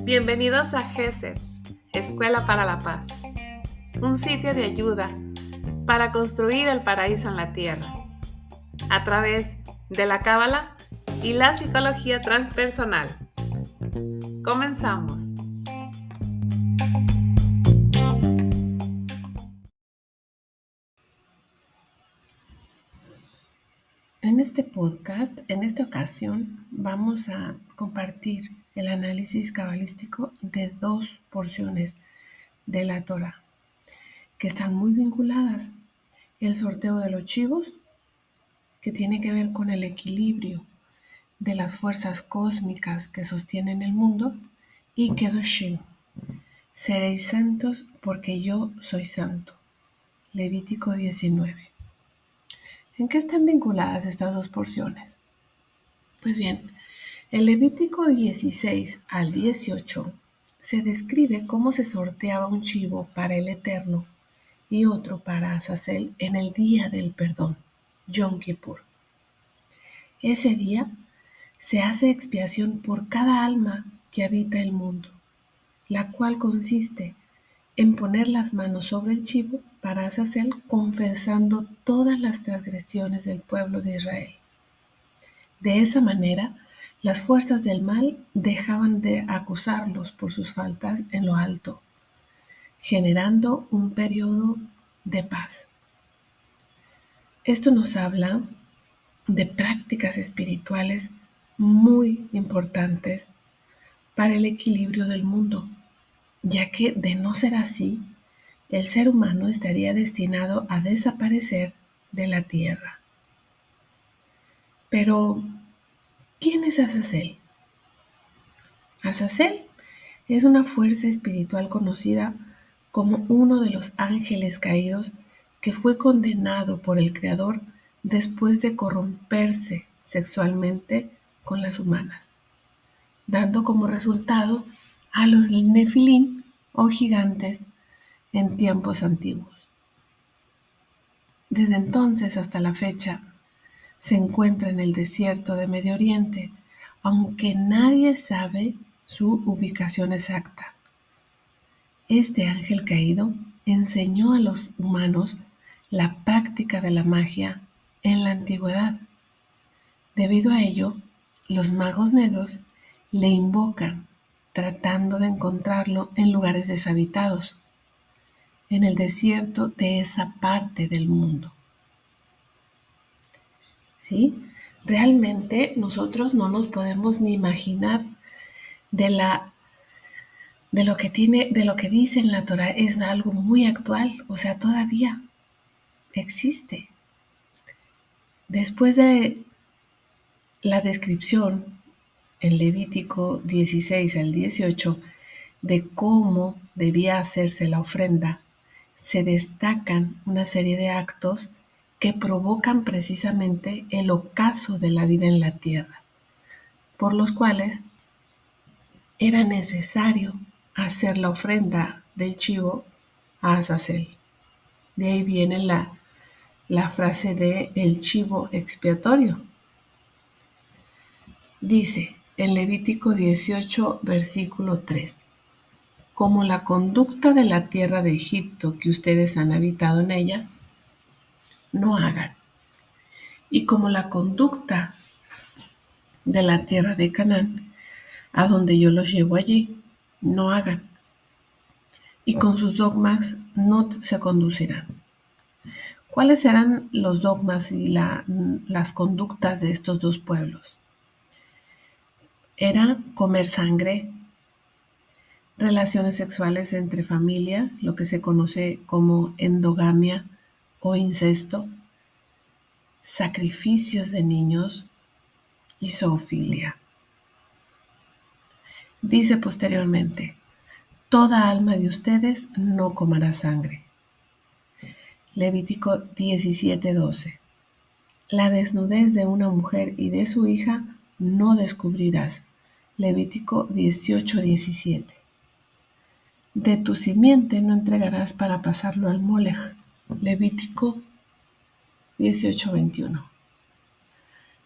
Bienvenidos a GESED, Escuela para la Paz, un sitio de ayuda para construir el paraíso en la tierra, a través de la Cábala y la psicología transpersonal. Comenzamos. En este podcast, en esta ocasión, vamos a compartir el análisis cabalístico de dos porciones de la Torá, que están muy vinculadas. El sorteo de los chivos, que tiene que ver con el equilibrio de las fuerzas cósmicas que sostienen el mundo, y Kedoshim, seréis santos porque yo soy santo. Levítico 19. ¿En qué están vinculadas estas dos porciones? Pues bien, en Levítico 16 al 18 se describe cómo se sorteaba un chivo para el Eterno y otro para Azazel en el día del perdón, Yom Kippur. Ese día se hace expiación por cada alma que habita el mundo, la cual consiste en poner las manos sobre el chivo para Azazel, confesando todas las transgresiones del pueblo de Israel. De esa manera, las fuerzas del mal dejaban de acusarlos por sus faltas en lo alto, generando un periodo de paz. Esto nos habla de prácticas espirituales muy importantes para el equilibrio del mundo, ya que de no ser así, el ser humano estaría destinado a desaparecer de la tierra. Pero, ¿quién es Azazel? Azazel es una fuerza espiritual conocida como uno de los ángeles caídos que fue condenado por el Creador después de corromperse sexualmente con las humanas, dando como resultado a los Nefilim o gigantes en tiempos antiguos. Desde entonces hasta la fecha se encuentra en el desierto de Medio Oriente, aunque nadie sabe su ubicación exacta. Este ángel caído enseñó a los humanos la práctica de la magia en la antigüedad. Debido a ello, los magos negros le invocan, tratando de encontrarlo en lugares deshabitados, en el desierto de esa parte del mundo. ¿Sí? Realmente nosotros no nos podemos ni imaginar de lo que dice en la Torá. Es algo muy actual, o sea, todavía existe. Después de la descripción en Levítico 16 al 18 de cómo debía hacerse la ofrenda, se destacan una serie de actos que provocan precisamente el ocaso de la vida en la tierra, por los cuales era necesario hacer la ofrenda del chivo a Azazel. De ahí viene la frase de el chivo expiatorio. Dice en Levítico 18, versículo 3: como la conducta de la tierra de Egipto que ustedes han habitado en ella, no hagan. Y como la conducta de la tierra de Canaán, a donde yo los llevo allí, no hagan. Y con sus dogmas no se conducirán. ¿Cuáles eran los dogmas y las conductas de estos dos pueblos? Era comer sangre, relaciones sexuales entre familia, lo que se conoce como endogamia o incesto, sacrificios de niños y zoofilia. Dice posteriormente: toda alma de ustedes no comerá sangre. Levítico 17:12. La desnudez de una mujer y de su hija no descubrirás. Levítico 18:17. De tu simiente no entregarás para pasarlo al Molej. Levítico 18:21.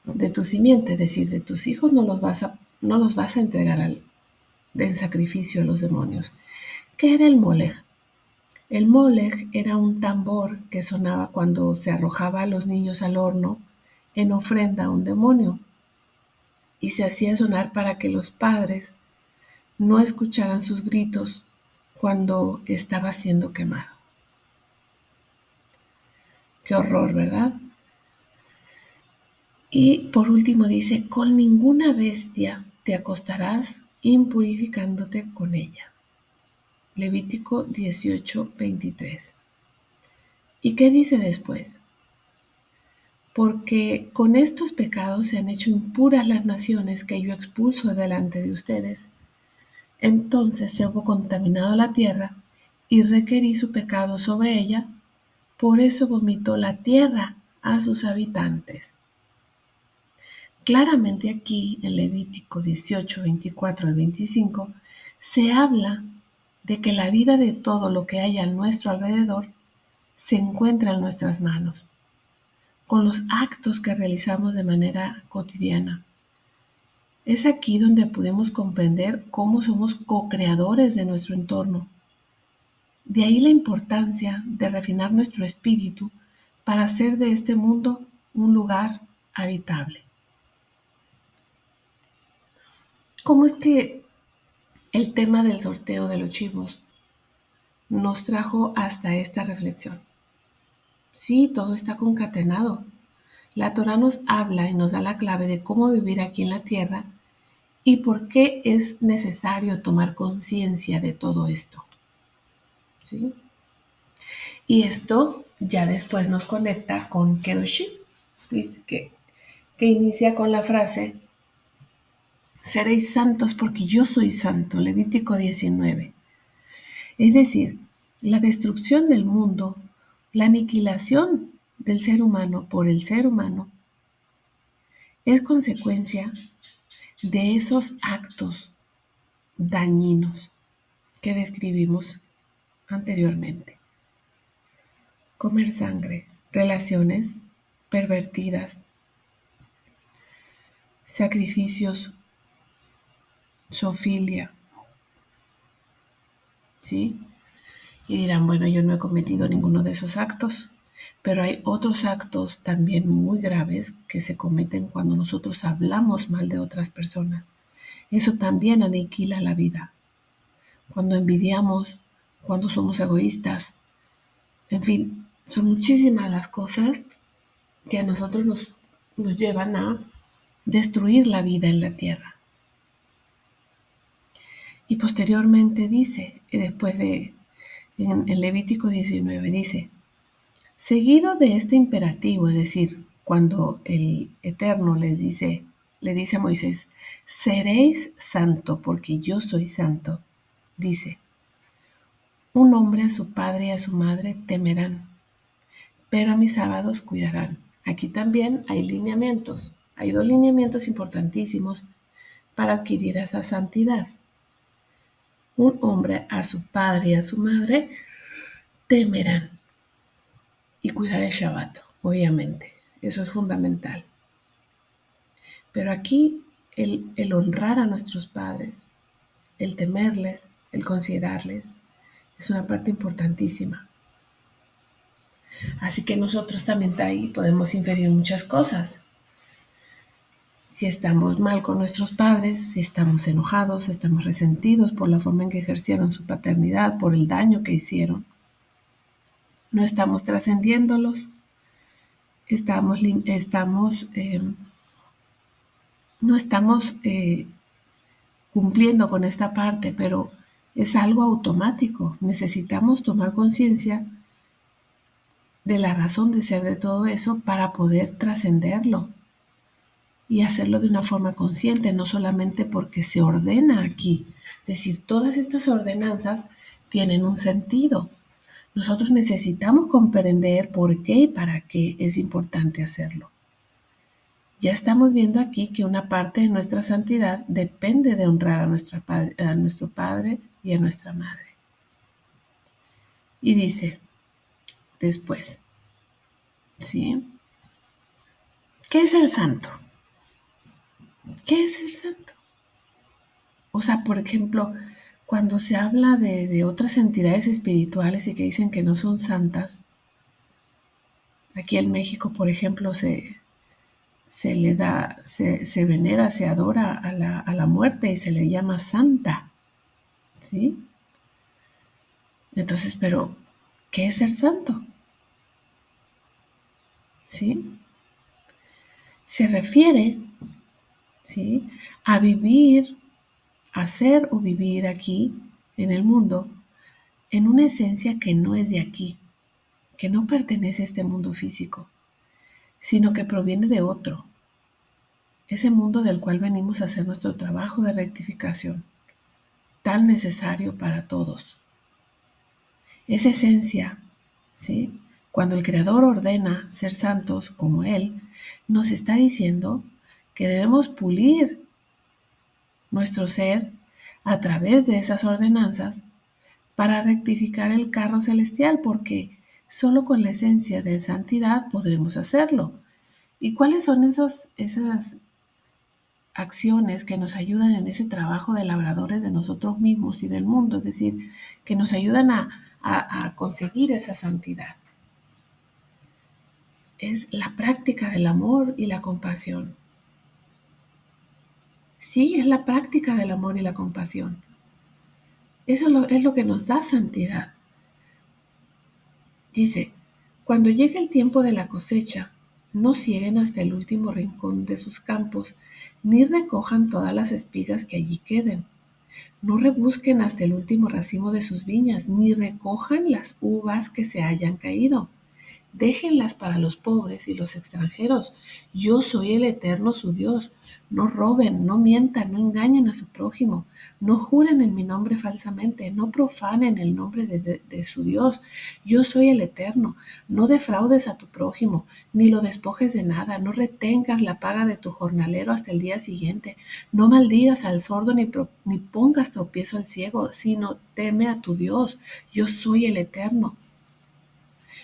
de tu simiente, es decir, de tus hijos, no los vas a entregar en sacrificio a los demonios. ¿Qué era el Molech? El Molech era un tambor que sonaba cuando se arrojaba a los niños al horno en ofrenda a un demonio, y se hacía sonar para que los padres no escucharan sus gritos cuando estaba siendo quemado. Qué horror, ¿verdad? Y por último dice, con ninguna bestia te acostarás impurificándote con ella. Levítico 18:23. ¿Y qué dice después? Porque con estos pecados se han hecho impuras las naciones que yo expulso delante de ustedes. Entonces se hubo contaminado la tierra y requerí su pecado sobre ella, por eso vomitó la tierra a sus habitantes. Claramente aquí, en Levítico 18:24 al 25, se habla de que la vida de todo lo que hay a nuestro alrededor se encuentra en nuestras manos, con los actos que realizamos de manera cotidiana. Es aquí donde podemos comprender cómo somos co-creadores de nuestro entorno. De ahí la importancia de refinar nuestro espíritu para hacer de este mundo un lugar habitable. ¿Cómo es que el tema del sorteo de los chivos nos trajo hasta esta reflexión? Sí, todo está concatenado. La Torá nos habla y nos da la clave de cómo vivir aquí en la tierra y por qué es necesario tomar conciencia de todo esto. ¿Sí? Y esto ya después nos conecta con Kedoshim, que inicia con la frase, seréis santos porque yo soy santo, Levítico 19. Es decir, la destrucción del mundo, la aniquilación del ser humano por el ser humano, es consecuencia de esos actos dañinos que describimos anteriormente. Comer sangre, relaciones pervertidas, sacrificios, zoofilia, ¿sí? Y dirán, bueno, yo no he cometido ninguno de esos actos, pero hay otros actos también muy graves que se cometen cuando nosotros hablamos mal de otras personas. Eso también aniquila la vida. Cuando envidiamos, cuando somos egoístas, en fin, son muchísimas las cosas que a nosotros nos llevan a destruir la vida en la tierra. Y posteriormente dice, después en Levítico 19 dice, seguido de este imperativo, es decir, cuando el Eterno le dice a Moisés, seréis santo porque yo soy santo, dice, un hombre a su padre y a su madre temerán, pero a mis sábados cuidarán. Aquí también hay lineamientos, hay dos lineamientos importantísimos para adquirir esa santidad. Un hombre a su padre y a su madre temerán. Y cuidar el Shabbat, obviamente. Eso es fundamental. Pero aquí el honrar a nuestros padres, el temerles, el considerarles, es una parte importantísima. Así que nosotros también de ahí podemos inferir muchas cosas. Si estamos mal con nuestros padres, si estamos enojados, estamos resentidos por la forma en que ejercieron su paternidad, por el daño que hicieron, no estamos trascendiéndolos, no estamos cumpliendo con esta parte, pero es algo automático. Necesitamos tomar conciencia de la razón de ser de todo eso para poder trascenderlo y hacerlo de una forma consciente, no solamente porque se ordena aquí. Es decir, todas estas ordenanzas tienen un sentido. Nosotros necesitamos comprender por qué y para qué es importante hacerlo. Ya estamos viendo aquí que una parte de nuestra santidad depende de honrar a nuestro padre y a nuestra madre. Y dice después, ¿sí? ¿Qué es el santo? ¿Qué es ser santo? O sea, por ejemplo, cuando se habla de otras entidades espirituales y que dicen que no son santas, aquí en México, por ejemplo, se le da, se venera, se adora a la muerte y se le llama santa, ¿sí? Entonces, pero, ¿qué es ser santo? ¿Sí? Se refiere, ¿sí?, a vivir, a ser o vivir aquí, en el mundo, en una esencia que no es de aquí, que no pertenece a este mundo físico, sino que proviene de otro, ese mundo del cual venimos a hacer nuestro trabajo de rectificación, tan necesario para todos. Esa esencia, ¿sí? Cuando el Creador ordena ser santos como Él, nos está diciendo que debemos pulir nuestro ser a través de esas ordenanzas para rectificar el carro celestial, porque solo con la esencia de santidad podremos hacerlo. ¿Y cuáles son esas acciones que nos ayudan en ese trabajo de labradores de nosotros mismos y del mundo? Es decir, que nos ayudan a conseguir esa santidad. Es la práctica del amor y la compasión. Sí, es la práctica del amor y la compasión. Eso es lo que nos da santidad. Dice, cuando llegue el tiempo de la cosecha, no cieguen hasta el último rincón de sus campos, ni recojan todas las espigas que allí queden. No rebusquen hasta el último racimo de sus viñas, ni recojan las uvas que se hayan caído. Déjenlas para los pobres y los extranjeros. Yo soy el Eterno su Dios. No roben, no mientan, no engañen a su prójimo. No juren en mi nombre falsamente. No profanen el nombre de su Dios. Yo soy el Eterno. No defraudes a tu prójimo, ni lo despojes de nada. No retengas la paga de tu jornalero hasta el día siguiente. No maldigas al sordo ni pongas tropiezo al ciego, sino teme a tu Dios. Yo soy el Eterno.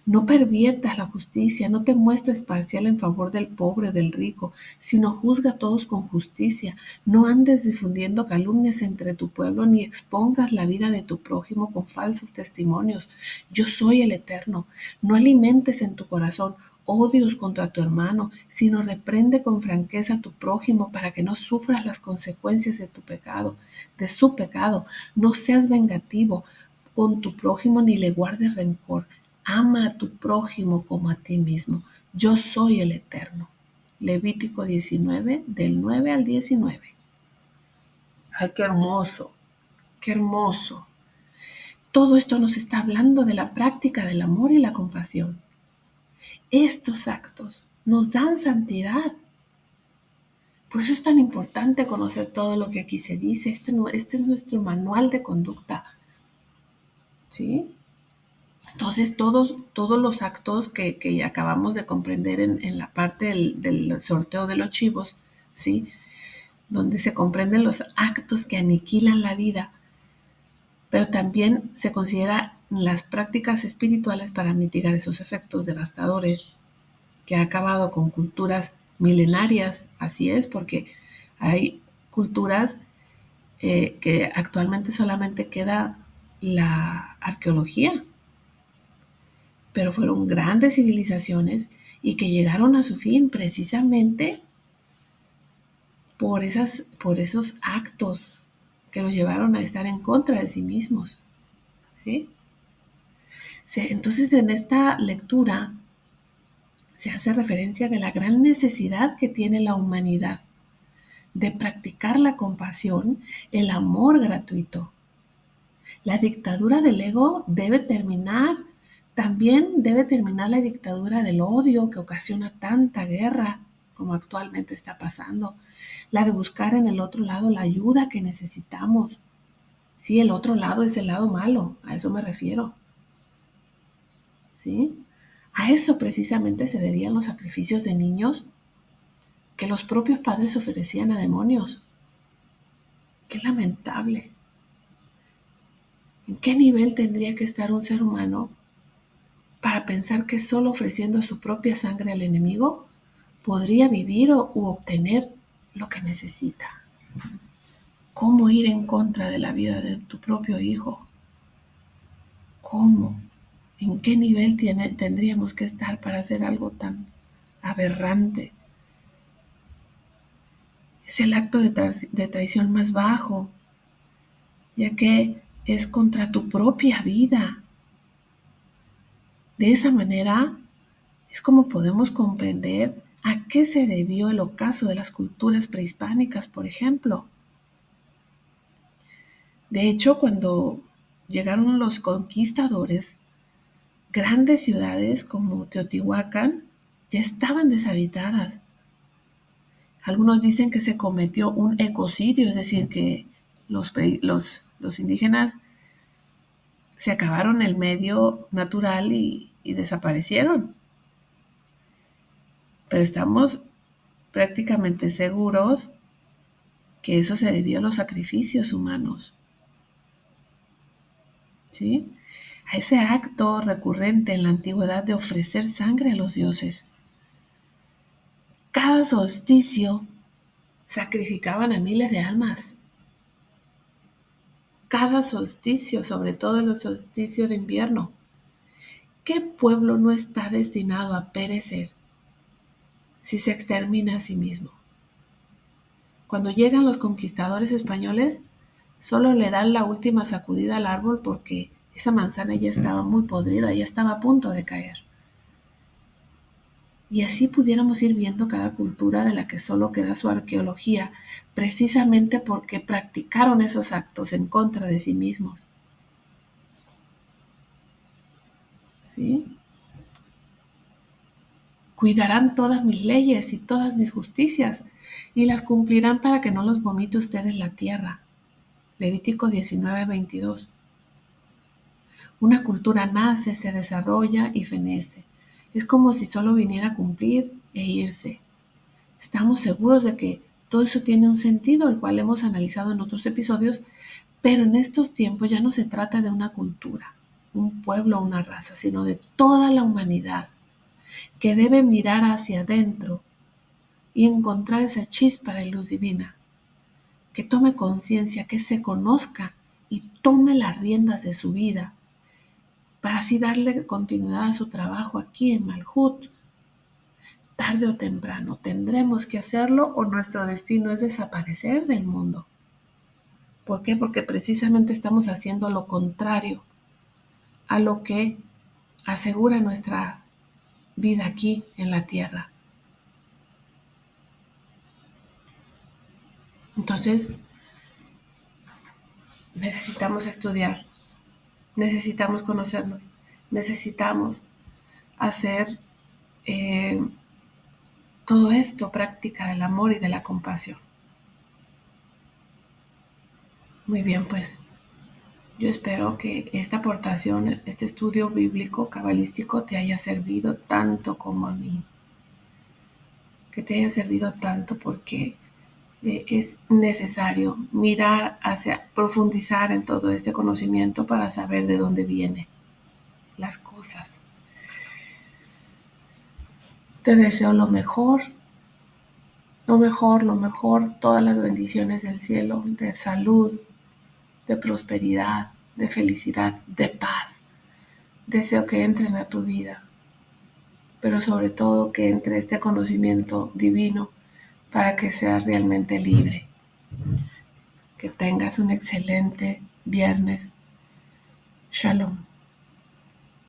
No perviertas la justicia, no te muestres parcial en favor del pobre o del rico, sino juzga a todos con justicia. No andes difundiendo calumnias entre tu pueblo, ni expongas la vida de tu prójimo con falsos testimonios. Yo soy el Eterno. No alimentes en tu corazón odios contra tu hermano, sino reprende con franqueza a tu prójimo para que no sufras las consecuencias de tu pecado, de su pecado. No seas vengativo con tu prójimo ni le guardes rencor. Ama a tu prójimo como a ti mismo. Yo soy el Eterno. Levítico 19, del 9 al 19. ¡Ay, qué hermoso! ¡Qué hermoso! Todo esto nos está hablando de la práctica del amor y la compasión. Estos actos nos dan santidad. Por eso es tan importante conocer todo lo que aquí se dice. Este es nuestro manual de conducta. ¿Sí? Entonces, todos los actos que acabamos de comprender en la parte del sorteo de los chivos, ¿sí?, donde se comprenden los actos que aniquilan la vida, pero también se consideran las prácticas espirituales para mitigar esos efectos devastadores que ha acabado con culturas milenarias. Así es, porque hay culturas que actualmente solamente queda la arqueología, pero fueron grandes civilizaciones y que llegaron a su fin precisamente por esos actos que los llevaron a estar en contra de sí mismos, ¿sí? Entonces, en esta lectura se hace referencia de la gran necesidad que tiene la humanidad de practicar la compasión, el amor gratuito. La dictadura del ego debe terminar. También debe terminar la dictadura del odio que ocasiona tanta guerra como actualmente está pasando. La de buscar en el otro lado la ayuda que necesitamos. Sí, el otro lado es el lado malo, a eso me refiero. ¿Sí? A eso precisamente se debían los sacrificios de niños que los propios padres ofrecían a demonios. Qué lamentable. ¿En qué nivel tendría que estar un ser humano para pensar que solo ofreciendo su propia sangre al enemigo podría vivir u obtener lo que necesita. ¿Cómo ir en contra de la vida de tu propio hijo? ¿Cómo? ¿En qué nivel tendríamos que estar para hacer algo tan aberrante? Es el acto de traición más bajo, ya que es contra tu propia vida. De esa manera es como podemos comprender a qué se debió el ocaso de las culturas prehispánicas, por ejemplo. De hecho, cuando llegaron los conquistadores, grandes ciudades como Teotihuacán ya estaban deshabitadas. Algunos dicen que se cometió un ecocidio, es decir, que los indígenas se acabaron el medio natural y desaparecieron. Pero estamos prácticamente seguros que eso se debió a los sacrificios humanos. ¿Sí? A ese acto recurrente en la antigüedad de ofrecer sangre a los dioses. Cada solsticio sacrificaban a miles de almas. Cada solsticio, sobre todo el solsticio de invierno. ¿Qué pueblo no está destinado a perecer si se extermina a sí mismo? Cuando llegan los conquistadores españoles, solo le dan la última sacudida al árbol porque esa manzana ya estaba muy podrida, ya estaba a punto de caer. Y así pudiéramos ir viendo cada cultura de la que solo queda su arqueología, precisamente porque practicaron esos actos en contra de sí mismos. ¿Sí? Cuidarán todas mis leyes y todas mis justicias, y las cumplirán para que no los vomite ustedes la tierra. Levítico 19:22. Una cultura nace, se desarrolla y fenece. Es como si solo viniera a cumplir e irse. Estamos seguros de que todo eso tiene un sentido, el cual hemos analizado en otros episodios, pero en estos tiempos ya no se trata de una cultura, un pueblo o una raza, sino de toda la humanidad, que debe mirar hacia adentro y encontrar esa chispa de luz divina, que tome conciencia, que se conozca y tome las riendas de su vida, para así darle continuidad a su trabajo aquí en Malhut. Tarde o temprano tendremos que hacerlo o nuestro destino es desaparecer del mundo. ¿Por qué? Porque precisamente estamos haciendo lo contrario a lo que asegura nuestra vida aquí en la tierra. Entonces, necesitamos estudiar, necesitamos conocernos, necesitamos hacer todo esto práctica del amor y de la compasión. Muy bien, pues yo espero que esta aportación, este estudio bíblico, cabalístico, te haya servido tanto como a mí. Que te haya servido tanto porque es necesario mirar hacia, profundizar en todo este conocimiento para saber de dónde vienen las cosas. Te deseo lo mejor, todas las bendiciones del cielo, de salud, de prosperidad, de felicidad, de paz. Deseo que entren a tu vida, pero sobre todo que entre este conocimiento divino para que seas realmente libre. Que tengas un excelente viernes. Shalom.